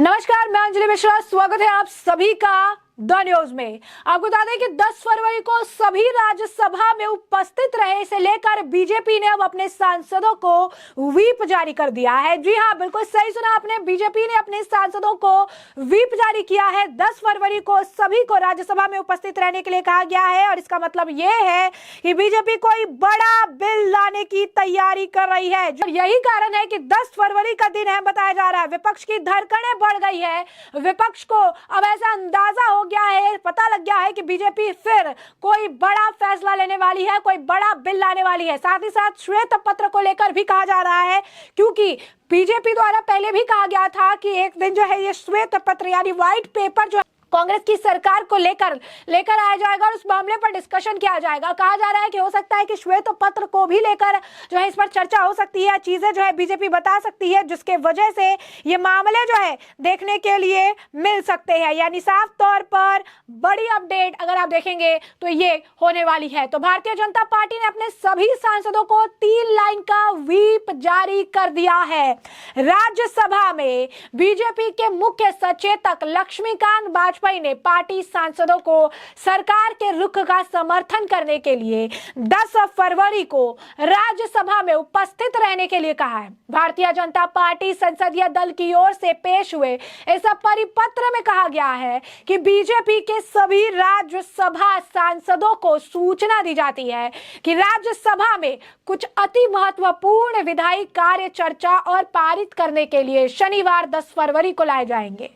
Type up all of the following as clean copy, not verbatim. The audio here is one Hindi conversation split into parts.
नमस्कार, मैं अंजलि मिश्रा। स्वागत है आप सभी का द न्यूज में। आपको बता दें कि 10 फरवरी को सभी राज्यसभा में उपस्थित रहे, इसे लेकर बीजेपी ने अब अपने सांसदों को व्हिप जारी कर दिया है। जी हां, बिल्कुल सही सुना आपने, बीजेपी ने अपने सांसदों को व्हिप जारी किया है। 10 फरवरी को सभी को राज्यसभा में उपस्थित रहने के लिए कहा गया है और इसका मतलब यह है कि बीजेपी कोई बड़ा बिल लाने की तैयारी कर रही है। यही कारण है कि 10 फरवरी का दिन है बताया जा रहा है। विपक्ष की धड़कनें बढ़ गई है। विपक्ष को अब ऐसा अंदाजा हो गया है, पता लग गया है कि बीजेपी फिर कोई बड़ा फैसला लेने वाली है, कोई बड़ा बिल लाने वाली है। साथ ही साथ श्वेत पत्र को लेकर भी कहा जा रहा है, क्योंकि बीजेपी द्वारा पहले भी कहा गया था कि एक दिन जो है ये श्वेत पत्र यानी व्हाइट पेपर जो कांग्रेस की सरकार को लेकर आया जाएगा और उस मामले पर डिस्कशन किया जाएगा। कहा जा रहा है कि हो सकता है कि श्वेत पत्र को भी लेकर जो है इस पर चर्चा हो सकती है, चीजें जो है बीजेपी बता सकती है, जिसके वजह से ये मामले जो है देखने के लिए मिल सकते हैं। यानी साफ तौर पर बड़ी अपडेट अगर आप देखेंगे तो ये होने वाली है। तो भारतीय जनता पार्टी ने अपने सभी सांसदों को 3 लाइन का व्हिप जारी कर दिया है। राज्यसभा में बीजेपी के मुख्य सचेतक लक्ष्मीकांत वाजपेयी ने पार्टी सांसदों को सरकार के रुख का समर्थन करने के लिए 10 फरवरी को राज्यसभा में उपस्थित रहने के लिए कहा है। भारतीय जनता पार्टी संसदीय दल की ओर से पेश हुए इस परिपत्र में कहा गया है कि बीजेपी के सभी राज्यसभा सांसदों को सूचना दी जाती है कि राज्यसभा में कुछ अति महत्वपूर्ण विधायी कार्य चर्चा और पारित करने के लिए शनिवार 10 फरवरी को लाए जाएंगे।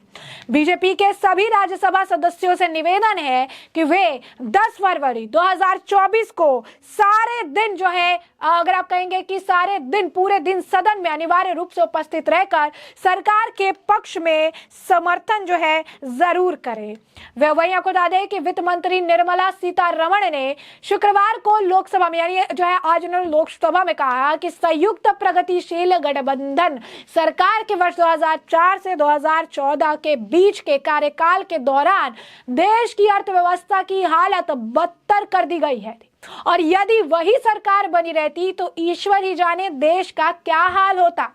बीजेपी के सभी राज्यसभा सदस्यों से निवेदन है कि वे 10 फरवरी 2024 को सारे दिन जो है, अगर आप कहेंगे कि सारे दिन, पूरे दिन सदन में अनिवार्य रूप से उपस्थित रहकर सरकार के पक्ष में समर्थन जो है जरूर करें। वहीं आपको बता दें कि वित्त मंत्री निर्मला सीतारमण ने शुक्रवार को लोकसभा में यानी जो है आज उन्होंने लोकसभा में कहा कि संयुक्त प्रगतिशील गठबंधन सरकार के वर्ष 2004 से 2014 के बीच के कार्यकाल के दौरान देश की अर्थव्यवस्था की हालत बदतर कर दी गई है और यदि वही सरकार बनी रहती तो ईश्वर ही जाने देश का क्या हाल होता।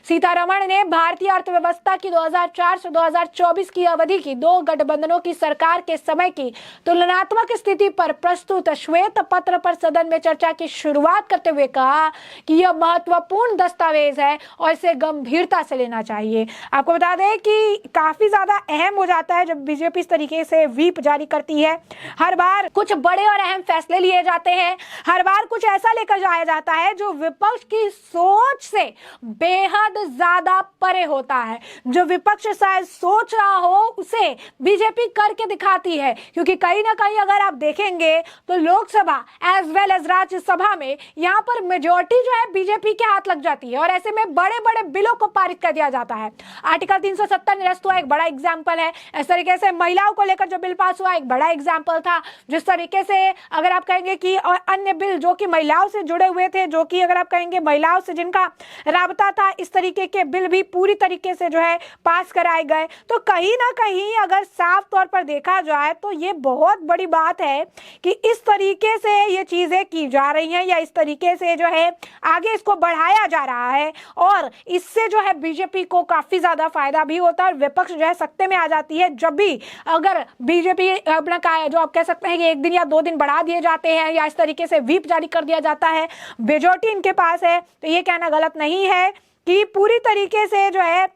सीतारमण ने भारतीय अर्थव्यवस्था की 2004 से 2024 की अवधि की 2 गठबंधनों की सरकार के समय की तुलनात्मक स्थिति पर प्रस्तुत श्वेत पत्र पर सदन में चर्चा की शुरुआत करते हुए कहा कि यह महत्वपूर्ण दस्तावेज है और इसे गंभीरता से लेना चाहिए। आपको बता दें कि काफी ज्यादा अहम हो जाता है जब बीजेपी इस तरीके से व्हिप जारी करती है। हर बार कुछ बड़े और अहम फैसले लिए जाते हैं, हर बार कुछ ऐसा लेकर जाया जाता है जो विपक्ष की सोच से बेहद ज्यादा परे होता है। जो विपक्ष शायद सोच रहा हो उसे बीजेपी करके दिखाती है, क्योंकि कहीं ना कहीं अगर आप देखेंगे तो Lok Sabha as well as Rajya Sabha में यहाँ पर मेजोरिटी जो है बीजेपी के हाथ लग जाती है और ऐसे में बड़े बड़े बिलों को पारित कर दिया जाता है। आर्टिकल 370 निरस्त हुआ एक बड़ा एग्जाम्पल है। इस तरीके से महिलाओं को लेकर जो बिल पास हुआ एक बड़ा एग्जाम्पल था। जिस तरीके से अगर आप कहेंगे कि और अन्य बिल जो कि महिलाओं से जुड़े हुए थे, जो कि अगर आप कहेंगे महिलाओं से जिनका राबता था, इस तरीके के बिल भी पूरी तरीके से जो है पास कराए गए। तो कहीं ना कहीं अगर साफ तौर पर देखा जाए तो ये बहुत बड़ी बात है कि इस तरीके से ये चीजें की जा रही हैं या इस तरीके से जो है आगे इसको बढ़ाया जा रहा है और इससे जो है बीजेपी को काफी ज्यादा फायदा भी होता है और विपक्ष जो है सत्ते में आ जाती है। जब भी अगर बीजेपी अपना जो आप कह सकते हैं कि 1 दिन या 2 दिन बढ़ा दिए जाते हैं या इस तरीके से व्हिप जारी कर दिया जाता है, मेजॉरिटी इनके पास है, तो ये कहना गलत नहीं है कि पूरी तरीके से जो है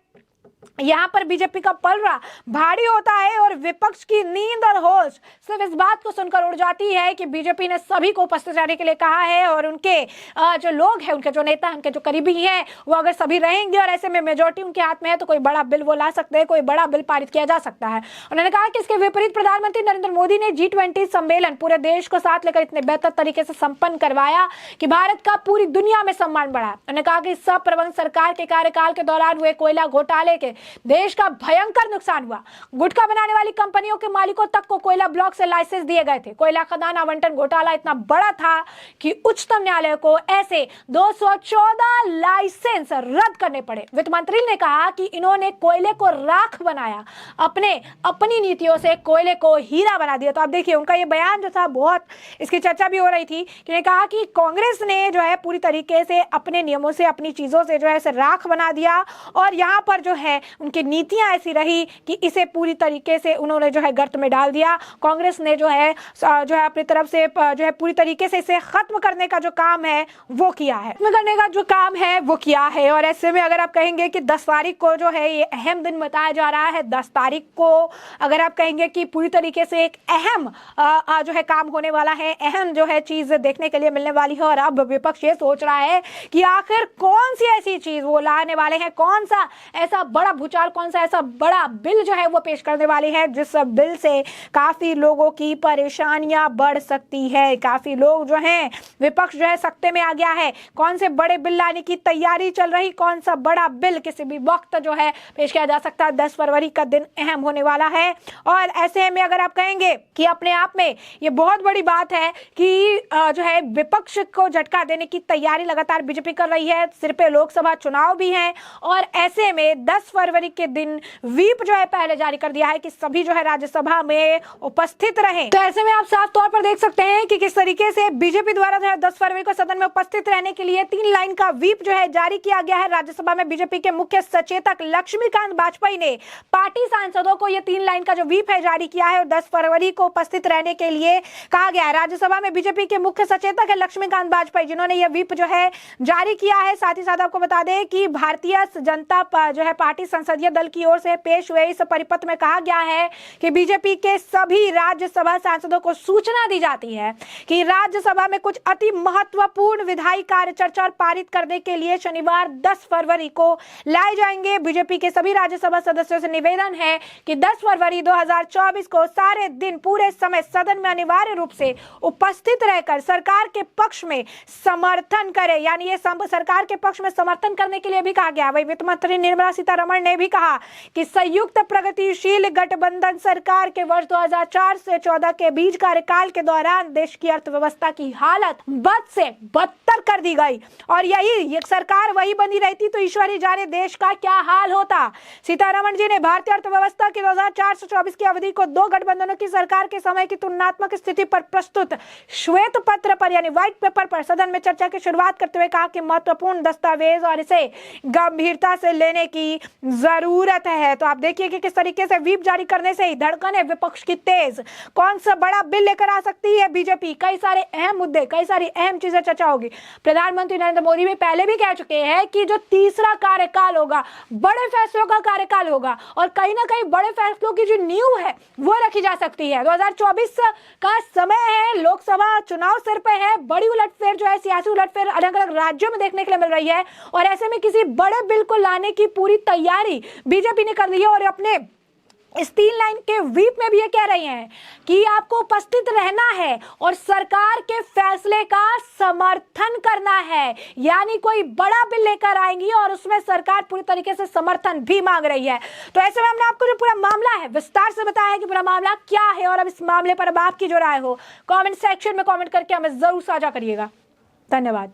यहाँ पर बीजेपी का पलड़ा भारी होता है और विपक्ष की नींद और होश सिर्फ इस बात को सुनकर उड़ जाती है कि बीजेपी ने सभी को उपस्थित रहने के लिए कहा है और उनके जो लोग हैं, उनके जो नेता, उनके जो करीबी हैं, वो अगर सभी रहेंगे और ऐसे में मेजोरिटी उनके हाथ में है तो कोई बड़ा बिल वो ला सकते हैं, कोई बड़ा बिल पारित किया जा सकता है। उन्होंने कहा कि इसके विपरीत प्रधानमंत्री नरेंद्र मोदी ने G20 सम्मेलन पूरे देश को साथ लेकर इतने बेहतर तरीके से संपन्न करवाया कि भारत का पूरी दुनिया में सम्मान बढ़ा। उन्होंने कहा कि सब प्रबंध सरकार के कार्यकाल के दौरान हुए कोयला घोटाले के देश का भयंकर नुकसान हुआ। गुटखा बनाने वाली कंपनियों के मालिकों तक को कोयला ब्लॉक से लाइसेंस दिए गए थे। कोयला खदान आवंटन घोटाला इतना बड़ा था कि उच्चतम न्यायालय को ऐसे 214 लाइसेंस रद्द करने पड़े। वित्त मंत्री ने कहा कि इन्होंने कोयले को राख बनाया, अपनी नीतियों से कोयले को हीरा बना दिया। तो आप देखिए उनका ये बयान जो था, बहुत इसकी चर्चा भी हो रही थी कि उन्होंने कहा कि कांग्रेस ने जो है पूरी तरीके से अपने नियमों से, अपनी चीजों से जो है राख बना दिया और यहाँ पर जो है उनकी नीतियां ऐसी रही कि इसे पूरी तरीके से उन्होंने जो है गर्त में डाल दिया। कांग्रेस ने जो है अपनी तरफ से जो है पूरी तरीके से इसे खत्म करने का जो काम है वो किया है, खत्म करने का जो काम है वो किया है। और ऐसे में अगर आप कहेंगे कि 10 तारीख को जो है ये अहम दिन बताया जा रहा है, 10 तारीख को अगर आप कहेंगे कि पूरी तरीके से एक अहम जो है काम होने वाला है, अहम जो है चीज देखने के लिए मिलने वाली है। और अब विपक्ष ये सोच रहा है कि आखिर कौन सी ऐसी चीज वो लाने वाले हैं, कौन सा ऐसा बड़ा भूचाल, कौन सा ऐसा बड़ा बिल जो है वो पेश करने वाले हैं जिस बिल से काफी लोगों की परेशानियां बढ़ सकती है। काफी लोग जो हैं, विपक्ष जो है सत्ते में आ गया है, कौन से बड़े बिल लाने की तैयारी चल रही, कौन सा बड़ा बिल किसी भी वक्त जो है पेश किया जा सकता है। 10 फरवरी का दिन अहम होने वाला है। और ऐसे में अगर आप कहेंगे कि अपने आप में ये बहुत बड़ी बात है कि जो है विपक्ष को झटका देने की तैयारी लगातार बीजेपी कर रही है, सिर पे लोकसभा चुनाव भी है। और ऐसे में 10 फरवरी के दिन व्हीप जो है पहले जारी कर दिया है कि सभी जो है राज्यसभा में उपस्थित रहें। तो ऐसे में आप साफ तौर पर देख सकते हैं कि किस तरीके से बीजेपी द्वारा जो है 10 फरवरी को सदन में उपस्थित रहने के लिए 3 लाइन का व्हीप जो है जारी किया गया है। राज्यसभा में बीजेपी के मुख्य सचेतक लक्ष्मीकांत वाजपेयी ने पार्टी सांसदों को यह 3 लाइन का जो व्हीप है जारी किया है और 10 फरवरी को उपस्थित रहने के लिए कहा गया है। राज्यसभा में बीजेपी के मुख्य सचेतक है लक्ष्मीकांत वाजपेयी, जिन्होंने यह व्हीप जो है जारी किया है। साथ ही साथ आपको बता दें कि भारतीय जनता जो है पार्टी संसदीय दल की ओर से पेश हुए इस परिपत्र में कहा गया है कि बीजेपी के सभी राज्यसभा सांसदों को सूचना दी जाती है कि राज्यसभा में कुछ अति महत्वपूर्ण विधायी कार्य चर्चा और पारित करने के लिए शनिवार 10 फरवरी को लाए जाएंगे। बीजेपी के सभी राज्यसभा सदस्यों से निवेदन है कि 10 फरवरी 2024 को सारे दिन पूरे समय सदन में अनिवार्य रूप से उपस्थित रहकर सरकार के पक्ष में समर्थन करें। यानी ये सरकार के पक्ष में समर्थन करने के लिए भी कहा गया। वही वित्त मंत्री निर्मला सीतारमण ने भी कहा कि संयुक्त प्रगतिशील गठबंधन सरकार के वर्ष 2004 से 14 के बीच कार्यकाल के दौरान देश की अर्थव्यवस्था की हालत बद से बदतर कर दी गई और यही सरकार वही बनी रहती तो ईश्वर ही जाने देश का क्या हाल होता। सीतारमण जी ने भारतीय अर्थव्यवस्था की 2004 से 24 की अवधि को 2 गठबंधनों की सरकार के समय की तुलनात्मक स्थिति पर प्रस्तुत श्वेत पत्र पर यानी व्हाइट पेपर पर सदन में चर्चा की शुरुआत करते हुए कहा कि महत्वपूर्ण दस्तावेज और इसे गंभीरता से लेने की जरूरत है। तो आप देखिए कि किस तरीके से व्हीप जारी करने से ही धड़कन है विपक्ष की तेज। कौन सा बड़ा बिल लेकर आ सकती है बीजेपी, कई सारे अहम मुद्दे, कई सारी अहम चीजें चर्चा होगी। प्रधानमंत्री नरेंद्र मोदी भी पहले भी कह चुके हैं कि जो तीसरा कार्यकाल होगा बड़े फैसलों का कार्यकाल होगा और कहीं ना कहीं बड़े फैसलों की जो नींव है वो रखी जा सकती है। 2024 का समय है, लोकसभा चुनाव सिर पे है, बड़ी उलटफेर जो है सियासी उलटफेर अलग अलग राज्यों में देखने के लिए मिल रही है और ऐसे में किसी बड़े बिल को लाने की पूरी तैयारी बीजेपी ने कर ली है। और अपने इस 3 लाइन के व्हीप में भी ये कह रही हैं कि आपको उपस्थित रहना है और सरकार के फैसले का समर्थन करना है। यानी कोई बड़ा बिल लेकर आएंगी और उसमें सरकार पूरी तरीके से समर्थन भी मांग रही है। तो ऐसे में हमने आपको जो पूरा मामला है विस्तार से बताया है कि पूरा मामला क्या है और अब इस मामले पर अब आपकी जो राय हो कमेंट सेक्शन में कमेंट करके हमें जरूर साझा करिएगा। धन्यवाद।